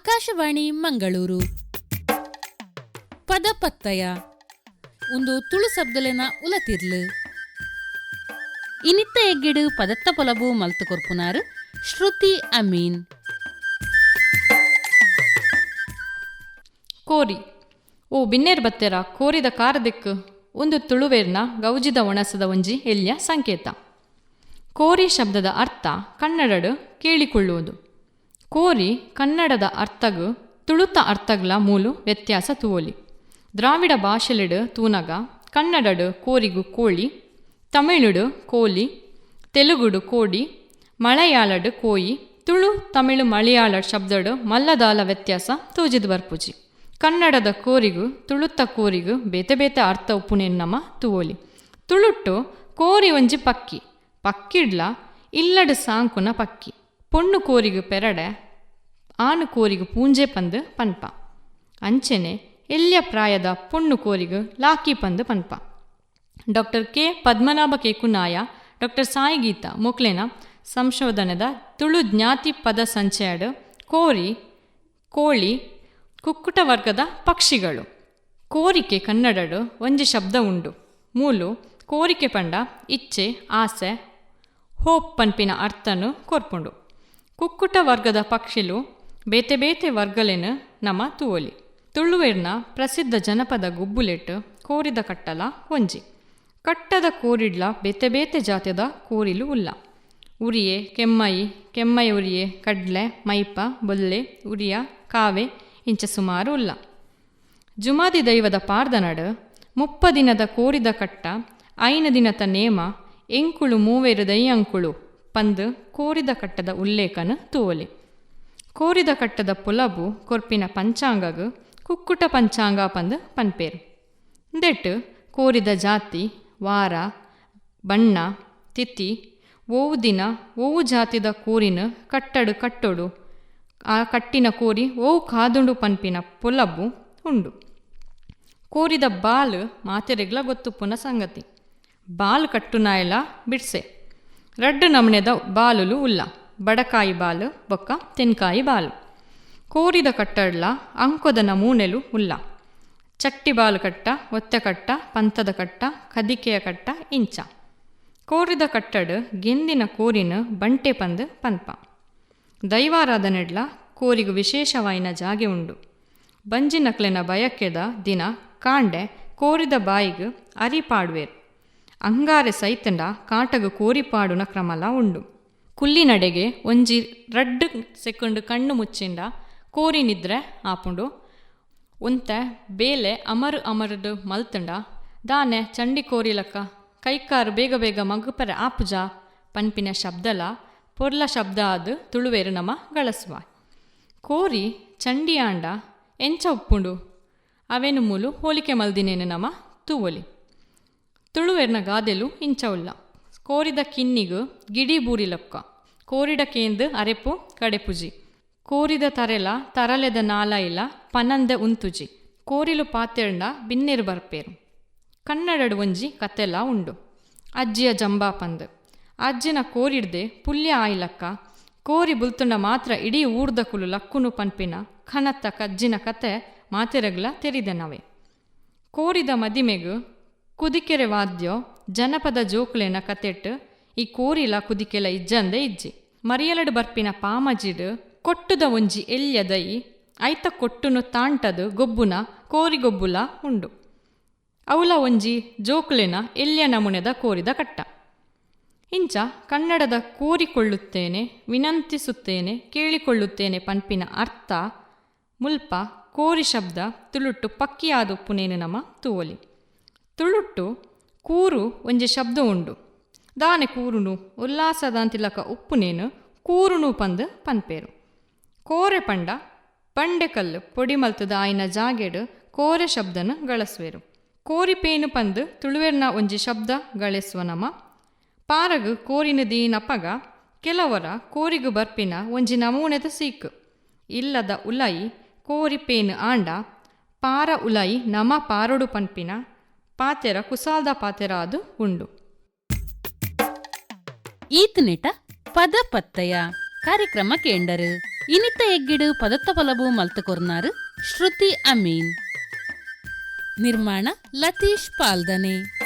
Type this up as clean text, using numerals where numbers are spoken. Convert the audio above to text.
ಆಕಾಶವಾಣಿ ಮಂಗಳೂರು. ಪದಪತ್ತಯ ಒಂದು ತುಳು ಶಬ್ದಲೆನ ಉಲತಿರ್ಲು ಇನಿತ್ತ ಎಗ್ಗಿಡು ಪದತ್ತ ಪೊಲಬು ಮಲ್ತು ಕೊರ್ಪುನಾರು ಶ್ರುತಿ ಅಮೀನ್. ಕೋರಿ ಓ ಬಿನ್ನೇರ್ ಬತ್ತೆರ ಕೋರಿದ ಕಾರದೆಕ್ಕು ಒಂದು ತುಳುವೇರ್ನ ಗೌಜಿದ ಒಣಸದ ಒಂಜಿ ಎಲ್ಯ ಸಂಕೇತ. ಕೋರಿ ಶಬ್ದದ ಅರ್ಥ ಕನ್ನಡಡು ಕೇಳಿಕೊಳ್ಳುವುದು. ಕೋರಿ ಕನ್ನಡದ ಅರ್ಥಗು ತುಳುತ ಅರ್ಥಗಳ ಮೂಲು ವ್ಯತ್ಯಾಸ ತೂವೊಲಿ. ದ್ರಾವಿಡ ಭಾಷೆಲೆಡು ತೂನಗ ಕನ್ನಡಡು ಕೋರಿಗು ಕೋಳಿ, ತಮಿಳುಡು ಕೋಲಿ, ತೆಲುಗುಡು ಕೋಡಿ, ಮಲಯಾಳಡು ಕೋಯಿ, ತುಳು ತಮಿಳು ಮಲಯಾಳ ಶಬ್ದಡು ಮಲ್ಲದಾಲ ವ್ಯತ್ಯಾಸ ತೂಜಿದು ಬರ್ಪುಜಿ. ಕನ್ನಡದ ಕೋರಿಗು ತುಳುತ್ತ ಕೋರಿಗು ಬೇತೆ ಬೇತೆ ಅರ್ಥ ಉಪ್ಪುನೇನು ನಮ ತೂವೊಲಿ. ತುಳುಟ್ಟು ಕೋರಿ ಒಂಜಿ ಪಕ್ಕಿ, ಪಕ್ಕಿಡ್ಲ ಇಲ್ಲಡು ಸಾಂಕುನ ಪಕ್ಕಿ. ಪೊಣ್ಣು ಕೋರಿಗು ಪೆರಡೆ, ಆನು ಕೋರಿಗು ಪೂಂಜೆ ಪಂದು ಪನ್ಪ. ಅಂಚೆನೆ ಎಲ್ಯ ಪ್ರಾಯದ ಪೊಣ್ಣು ಕೋರಿಗು ಲಾಕಿ ಪಂದು ಪನ್ಪ. Doctor K Padmanabha Kekunaya, doctor Saigeetha ಮೊಕ್ಲೆನ ಸಂಶೋಧನೆದ ತುಳು ಜ್ಞಾತಿ ಪದ ಸಂಚಯಡು ಕೋರಿ, ಕೋಳಿ, ಕುಕ್ಕುಟ ವರ್ಗದ ಪಕ್ಷಿಗಳು. ಕೋರಿಕೆ ಕನ್ನಡಡು ಒಂಜಿ ಶಬ್ದ ಉಂಡು. ಮೂಲು ಕೋರಿಕೆ ಪಂಡ ಇಚ್ಛೆ, ಆಸೆ, ಹೋಪ್ ಪನ್ಪಿನ ಅರ್ಥನು ಕೊರ್ಪುಂಡು. ಕುಕ್ಕುಟ ವರ್ಗದ ಪಕ್ಷಿಲು ಬೇತೆ ಬೇತೆ ವರ್ಗಲೆನು ನಮ ತೂವೊಲಿ. ತುಳುವೇರ್ನ ಪ್ರಸಿದ್ಧ ಜನಪದ ಗುಬ್ಬುಲೆಟ್ಟು ಕೋರಿದ ಕಟ್ಟಲ ಒಂಜಿ. ಕಟ್ಟದ ಕೋರಿಡ್ಲ ಬೇತೆ ಬೇತೆ ಜಾತಿದ ಕೋರಿಲು ಉಲ್ಲ. ಉರಿಯೆ, ಕೆಮ್ಮಯಿ, ಕೆಮ್ಮಯ ಉರಿಯೆ, ಕಡ್ಲೆ, ಮೈಪ, ಬೊಲ್ಲೆ, ಉರಿಯ, ಕಾವೆ ಇಂಚ ಸುಮಾರು ಉಲ್ಲ. ಜುಮಾದಿ ದೈವದ ಪಾರ್ದನಡು 30 ದಿನದ ಕೋರಿದ ಕಟ್ಟ 5 ದಿನದ ನೇಮ ಎಂಕುಳು ಮೂವೇರು ದೈಯಂಕುಳು ಪಂದು ಕೋರಿದ ಕಟ್ಟದ ಉಲ್ಲೇಖನು ತೂವೊಲಿ. ಕೋರಿದ ಕಟ್ಟದ ಪುಲಬು ಕೊರ್ಪಿನ ಪಂಚಾಂಗಗು ಕುಕ್ಕುಟ ಪಂಚಾಂಗ ಪಂದು ಪನ್ಪೇರು. ದೆಟ್ಟು ಕೋರಿದ ಜಾತಿ, ವಾರ, ಬಣ್ಣ, ತಿಥಿ, ಓವು ದಿನ, ಓವು ಜಾತಿದ ಕೋರಿನ ಕಟ್ಟಡು ಕಟ್ಟೊಡು, ಆ ಕಟ್ಟಿನ ಕೋರಿ ಓವು ಕಾದುಂಡು ಪನ್ಪಿನ ಪುಲಬು ಉಂಡು. ಕೋರಿದ ಬಾಲು ಮಾತೆರೆಗ್ಲ ಗೊತ್ತುಪ್ಪುನ ಸಂಗತಿ. ಬಾಲು ಕಟ್ಟುನಾಯಲ ಬಿಡ್ಸೆ. 2 ನಮನೆದ ಬಾಲುಲು ಉಲ್ಲ. ಬಡಕಾಯಿ ಬಾಲು ಬೊಕ್ಕ ತೆನ್ಕಾಯಿ ಬಾಲು. ಕೋರಿದ ಕಟ್ಟಡ್ಲ ಅಂಕೊದ ನಮೂನೆಲು ಉಲ್ಲ. ಚಟ್ಟಿ ಬಾಲು ಕಟ್ಟ, ಒತ್ತೆ ಕಟ್ಟ, ಪಂಥದ ಕಟ್ಟ, ಕದಿಕೆಯ ಕಟ್ಟ ಇಂಚ. ಕೋರಿದ ಕಟ್ಟಡು ಗೆಂದಿನ ಕೋರಿನ ಬಂಟೆ ಪಂದು ಪನ್ಪ. ದೈವಾರಾಧನೆಡ್ಲ ಕೋರಿಗು ವಿಶೇಷವಾಯಿನ ಜಾಗೆ ಉಂಡು. ಬಂಜಿನಕ್ಲೆನ ಬಯಕೆದ ದಿನ ಕಾಂಡೆ ಕೋರಿದ ಬಾಯಿಗು ಅರಿಪಾಡುವೇರು. ಅಂಗಾರೆ ಸೈತಂಡ ಕಾಟಗು ಕೋರಿಪಾಡುನ ಕ್ರಮಲ ಉಂಡು. ಕುಲ್ಲಿನಡೆಗೆ ಒಂಜಿ 2 ಸೆಕೆಂಡ್ ಕಣ್ಣು ಮುಚ್ಚಿಂಡ ಕೋರಿ ನಿದ್ರೆ ಆಪುಂಡು. ಒಂತೆ ಬೇಲೆ ಅಮರದು ಮಲ್ತಂಡ ದಾನೆ ಚಂಡಿ ಕೋರಿಲಕ್ಕ ಕೈಕಾರು ಬೇಗ ಬೇಗ ಮಗುಪರೆ ಆಪುಜ ಪನ್ಪಿನ ಶಬ್ದಲ ಪೊರ್ಲ ಶಬ್ದ ಅದು ತುಳುವೇರು ನಮ ಗಳಸುವ. ಕೋರಿ ಚಂಡಿಯಾಂಡ ಎಂಚ ಉಪ್ಪುಂಡು ಅವೇನು ಮೂಲು ಹೋಲಿಕೆ ಮಲ್ದಿನೇನು ನಮ ತೂವೊಲಿ. ತುಳುವೇರ್ನ ಗಾದೆಲು ಇಂಚ ಉಲ್ಲ. ಕೋರಿದ ಕಿನ್ನಿಗು ಗಿಡಿ ಬೂರಿಲೊಕ್ಕ, ಕೋರಿಡ ಕೇಂದು ಅರೆಪು ಕಡೆಪುಜಿ. ಕೋರಿದ ತರೆಲ ತರಲೆದ ನಾಲ ಇಲ್ಲ ಪನಂದೆ ಉಂತುಜಿ. ಕೋರಿಲು ಪಾತೆರ್ನ ಬಿನ್ನೆರು ಬರ್ಪೇರು. ಕನ್ನಡಡು ಒಂಜಿ ಕತೆಲ ಉಂಡು. ಅಜ್ಜಿಯ ಜಂಬಾ ಪಂದು. ಅಜ್ಜಿನ ಕೋರಿಡ್ದೆ ಪುಲ್ಯ ಆಯ್ಲಕ್ಕ ಕೋರಿ ಬುಲ್ತುಂಡ ಮಾತ್ರ ಇಡೀ ಊರ್ದ ಕುಲು ಲಕ್ಕುನು ಪನ್ಪಿನ ಖನತ್ತ ಕಜ್ಜಿನ ಕತೆ ಮಾತೆರೆಗ್ಲ ತೆರಿದೆನವೆ. ಕೋರಿದ ಮದಿಮೆಗು ಕುದಿಕೆರೆ ವಾದ್ಯ ಜನಪದ ಜೋಕ್ಲೆನ ಕತೆಟ್ಟು ಈ ಕೋರಿಲ ಕುದಿಕೆಲ ಇಜ್ಜಂದೆ ಇಜ್ಜಿ. ಮರಿಯಲಡು ಬರ್ಪಿನ ಪಾಮಜಿಡು ಕೊಟ್ಟುದ ಒಂಜಿ ಎಲ್ಯ ದೈ ಐತ ಕೊಟ್ಟುನು ತಾಂಟದು ಗೊಬ್ಬುನ ಕೋರಿಗೊಬ್ಬುಲ ಉಂಡು. ಅವಲ ಒಂಜಿ ಜೋಕ್ಲೆನ ಎಲ್ಯ ನಮುನೆದ ಕೋರಿದ ಕಟ್ಟ. ಇಂಚ ಕನ್ನಡದ ಕೋರಿಕೊಳ್ಳುತ್ತೇನೆ, ವಿನಂತಿಸುತ್ತೇನೆ, ಕೇಳಿಕೊಳ್ಳುತ್ತೇನೆ ಪನ್ಪಿನ ಅರ್ಥ ಮುಲ್ಪ ಕೋರಿ ಶಬ್ದ ತುಳುಟ್ಟು ಪಕ್ಕಿಯಾದ ಉಪ್ಪುನೇನು ನಮ ತೂವೊಲಿ. ತುಳುಟ್ಟು ಕೂರು ಒಂಜಿ ಶಬ್ದ ಉಂಡು. ದಾನೆ ಕೂರುನು ಉಲ್ಲಾಸದಂತಿಲಕ ಉಪ್ಪುನೇನು ಕೂರುನು ಪಂದು ಪನ್ಪೇರು. ಕೋರೆ ಪಂಡ ಬಂಡೆಕಲ್ಲು ಪೊಡಿ ಮಲ್ತದ ಆಯ್ನ ಜಾಗೆಡು ಕೋರೆ ಶಬ್ದನು ಗಳಸುವೆರು. ಕೋರಿಪೇನು ಪಂದು ತುಳುವೆರ್ನ ಒಂಜಿ ಶಬ್ದ ಗಳಿಸುವ ನಮ. ಪಾರಗು ಕೋರಿನ ದೀನಪಗ ಕೆಲವರ ಕೋರಿಗು ಬರ್ಪಿನ ಒಂಜಿ ನಮೂನೆದ ಸೀಕು. ಇಲ್ಲದ ಉಲಾಯಿ ಕೋರಿಪೇನು ಆಂಡ ಪಾರ ಉಲಾಯಿ ನಮ ಪಾರೊಡು ಪನ್ಪಿನ ಪಾತೆರ ಕುಸಾಲ್ದ ಪಾತೆರ ಅದು ಉಂಡು. ಈತ್ ನೆಟ ಪದಪತ್ತಯ ಕಾರ್ಯಕ್ರಮ ಕೇಂಡರು. ಇನಿತ ಎಗ್ಗಿಡು ಪದತ್ತ ಪೊಲಬು ಮಲ್ತು ಕೊರ್ನಾರು ಶ್ರುತಿ ಅಮೀನ್. ನಿರ್ಮಾಣ ಲತೀಶ್ ಪಾಲ್ದನೆ.